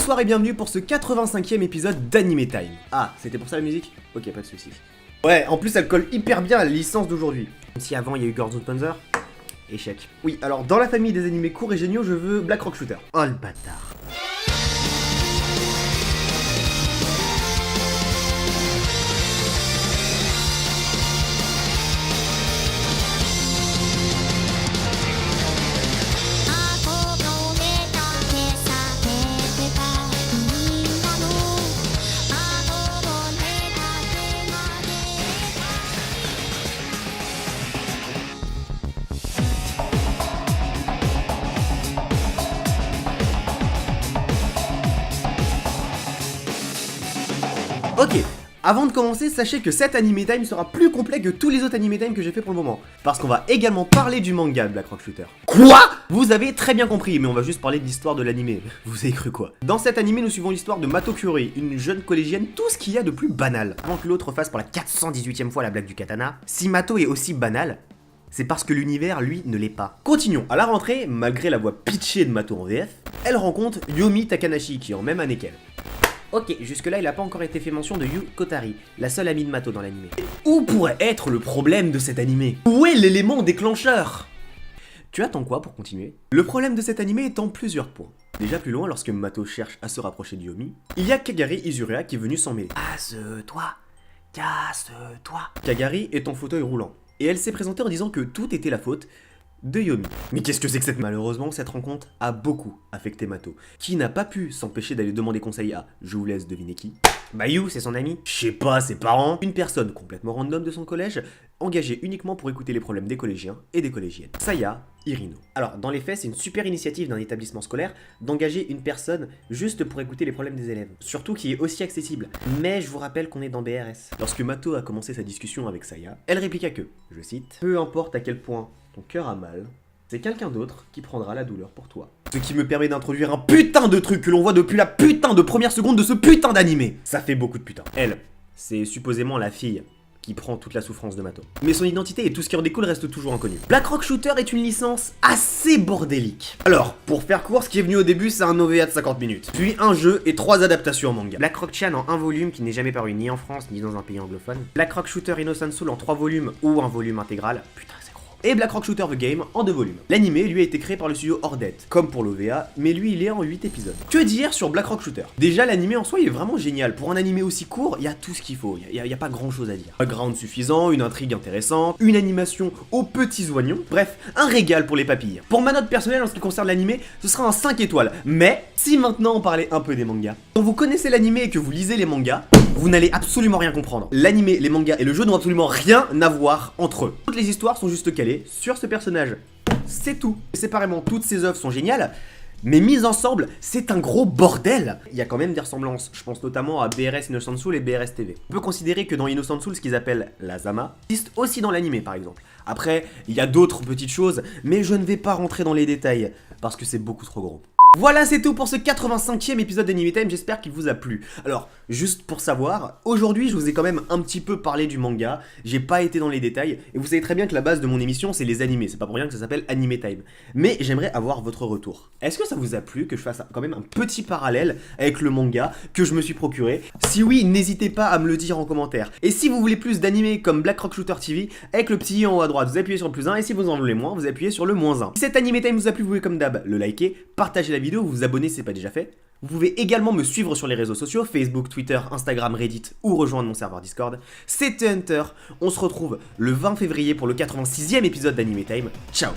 Bonsoir et bienvenue pour ce 85e épisode d'Anime Time. Ah, c'était pour ça la musique? Ok, pas de soucis. Ouais, en plus elle colle hyper bien à la licence d'aujourd'hui. Même si avant il y a eu Girls with Panzer, échec. Oui, alors dans la famille des animés courts et géniaux, je veux Black Rock Shooter. Oh le bâtard. Ok, avant de commencer, sachez que cet Anime Time sera plus complet que tous les autres Anime Time que j'ai fait pour le moment. Parce qu'on va également parler du manga de Black Rock Shooter. Quoi? Vous avez très bien compris, mais on va juste parler de l'histoire de l'anime. Vous avez cru quoi? Dans cet anime, nous suivons l'histoire de Mato Kyori, une jeune collégienne, tout ce qu'il y a de plus banal. Avant que l'autre fasse pour la 418e fois la blague du katana, si Mato est aussi banal, c'est parce que l'univers, lui, ne l'est pas. Continuons. À la rentrée, malgré la voix pitchée de Mato en VF, elle rencontre Yomi Takanashi, qui est en même année qu'elle. Ok, jusque-là, il n'a pas encore été fait mention de Yu Kotari, la seule amie de Mato dans l'anime. Où pourrait être le problème de cet animé? Où est l'élément déclencheur? Tu attends quoi pour continuer? Le problème de cet animé est en plusieurs points. Déjà plus loin, lorsque Mato cherche à se rapprocher de Yomi, il y a Kagari Izuria qui est venu s'en mêler. Casse-toi, casse-toi. Kagari est en fauteuil roulant, et elle s'est présentée en disant que tout était la faute de Yomi. Mais qu'est-ce que c'est que cette... Malheureusement, cette rencontre a beaucoup affecté Mato, qui n'a pas pu s'empêcher d'aller demander conseil à, je vous laisse deviner qui. Yu, c'est son ami? Je sais pas, ses parents. Une personne complètement random de son collège, engagée uniquement pour écouter les problèmes des collégiens et des collégiennes. Saya Irino. Alors, dans les faits, c'est une super initiative d'un établissement scolaire d'engager une personne juste pour écouter les problèmes des élèves. Surtout qui est aussi accessible. Mais je vous rappelle qu'on est dans BRS. Lorsque Mato a commencé sa discussion avec Saya, elle répliqua que, je cite, « Peu importe à quel point ton cœur a mal, c'est quelqu'un d'autre qui prendra la douleur pour toi. » Ce qui me permet d'introduire un putain de truc que l'on voit depuis la putain de première seconde de ce putain d'animé. Ça fait beaucoup de putain. Elle, c'est supposément la fille qui prend toute la souffrance de Mato. Mais son identité et tout ce qui en découle reste toujours inconnu. Black Rock Shooter est une licence assez bordélique. Alors, pour faire court, ce qui est venu au début, c'est un OVA de 50 minutes. Puis un jeu et 3 adaptations en manga. Black Rock Chan en un volume qui n'est jamais paru ni en France ni dans un pays anglophone. Black Rock Shooter Innocent Soul en 3 volumes ou un volume intégral. Putain, c'est gros. Et Black Rock Shooter The Game en 2 volumes. L'anime, lui, a été créé par le studio Ordet, comme pour l'OVA, mais lui, il est en 8 épisodes. Que dire sur Black Rock Shooter? Déjà, l'anime en soi, il est vraiment génial. Pour un anime aussi court, il y a tout ce qu'il faut. Il y a pas grand chose à dire. Un background suffisant, une intrigue intéressante, une animation aux petits oignons. Bref, un régal pour les papilles. Pour ma note personnelle en ce qui concerne l'anime, ce sera un 5 étoiles. Mais, si maintenant on parlait un peu des mangas, quand vous connaissez l'anime et que vous lisez les mangas, vous n'allez absolument rien comprendre. L'anime, les mangas et le jeu n'ont absolument rien à voir entre eux. Toutes les histoires sont juste calées sur ce personnage. C'est tout. Séparément, toutes ces œuvres sont géniales, mais mises ensemble, c'est un gros bordel. Il y a quand même des ressemblances. Je pense notamment à BRS Innocent Soul et BRS TV. On peut considérer que dans Innocent Soul, ce qu'ils appellent la Zama existe aussi dans l'anime par exemple. Après, il y a d'autres petites choses, mais je ne vais pas rentrer dans les détails, parce que c'est beaucoup trop gros. Voilà, c'est tout pour ce 85e épisode d'Anime Time, j'espère qu'il vous a plu. Alors, juste pour savoir, aujourd'hui je vous ai quand même un petit peu parlé du manga, j'ai pas été dans les détails, et vous savez très bien que la base de mon émission c'est les animés, c'est pas pour rien que ça s'appelle Anime Time. Mais j'aimerais avoir votre retour. Est-ce que ça vous a plu que je fasse quand même un petit parallèle avec le manga que je me suis procuré? Si oui, n'hésitez pas à me le dire en commentaire. Et si vous voulez plus d'animés comme Black Rock Shooter TV, avec le petit i en haut à droite, vous appuyez sur le +1, et si vous en voulez moins, vous appuyez sur le -1. Si cet Anime Time vous a plu, vous pouvez comme d'hab le liker, partager la vidéo, vous abonner si c'est pas déjà fait. Vous pouvez également me suivre sur les réseaux sociaux, Facebook, Twitter, Instagram, Reddit ou rejoindre mon serveur Discord. C'était Hunter, on se retrouve le 20 février pour le 86e épisode d'Anime Time. Ciao!